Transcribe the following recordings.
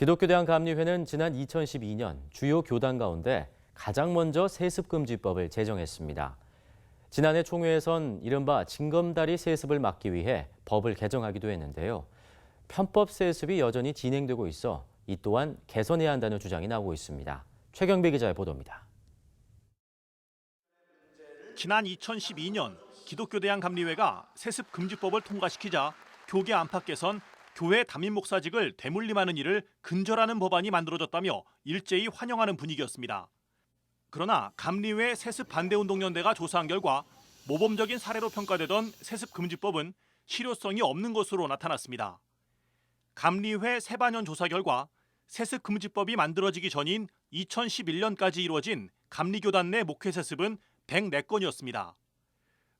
기독교대학감리회는 지난 2012년 주요 교단 가운데 가장 먼저 세습금지법을 제정했습니다. 지난해 총회에선 이른바 징검다리 세습을 막기 위해 법을 개정하기도 했는데요. 편법 세습이 여전히 진행되고 있어 이 또한 개선해야 한다는 주장이 나오고 있습니다. 최경배 기자의 보도입니다. 지난 2012년 기독교대학감리회가 세습금지법을 통과시키자 교계 안팎에선 교회 담임 목사직을 대물림하는 일을 근절하는 법안이 만들어졌다며 일제히 환영하는 분위기였습니다. 그러나 감리회 세습반대운동연대가 조사한 결과 모범적인 사례로 평가되던 세습금지법은 실효성이 없는 것으로 나타났습니다. 감리회 세반년 조사 결과 세습금지법이 만들어지기 전인 2011년까지 이루어진 감리교단 내 목회세습은 104건이었습니다.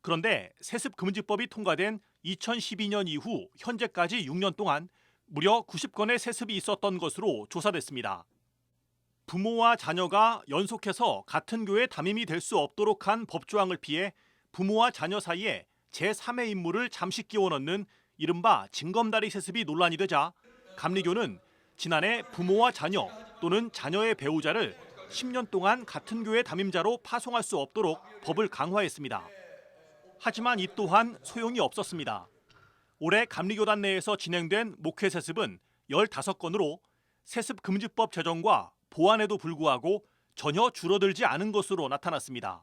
그런데 세습금지법이 통과된 2012년 이후 현재까지 6년 동안 무려 90건의 세습이 있었던 것으로 조사됐습니다. 부모와 자녀가 연속해서 같은 교회 담임이 될 수 없도록 한 법조항을 피해 부모와 자녀 사이에 제3의 인물을 잠시 끼워 넣는 이른바 징검다리 세습이 논란이 되자 감리교는 지난해 부모와 자녀 또는 자녀의 배우자를 10년 동안 같은 교회 담임자로 파송할 수 없도록 법을 강화했습니다. 하지만 이 또한 소용이 없었습니다. 올해 감리교단 내에서 진행된 목회세습은 15건으로 세습금지법 제정과 보완에도 불구하고 전혀 줄어들지 않은 것으로 나타났습니다.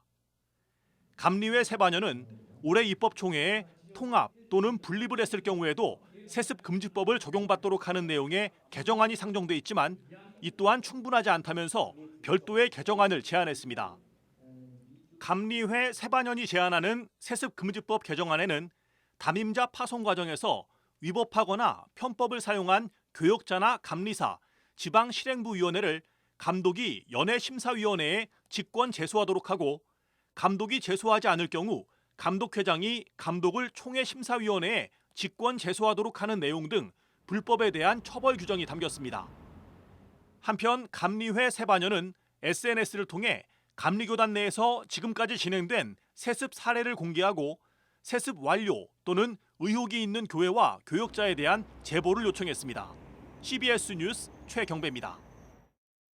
감리회 세반년은 올해 입법총회에 통합 또는 분립을 했을 경우에도 세습금지법을 적용받도록 하는 내용의 개정안이 상정돼 있지만 이 또한 충분하지 않다면서 별도의 개정안을 제안했습니다. 감리회 세반년이 제안하는 세습금지법 개정안에는 담임자 파송 과정에서 위법하거나 편법을 사용한 교역자나 감리사, 지방실행부위원회를 감독이 연회심사위원회에 직권 제소하도록 하고 감독이 제소하지 않을 경우 감독회장이 감독을 총회심사위원회에 직권 제소하도록 하는 내용 등 불법에 대한 처벌 규정이 담겼습니다. 한편 감리회 세반년은 SNS를 통해 감리교단 내에서 지금까지 진행된 세습 사례를 공개하고 세습 완료 또는 의혹이 있는 교회와 교역자에 대한 제보를 요청했습니다. CBS 뉴스 최경배입니다.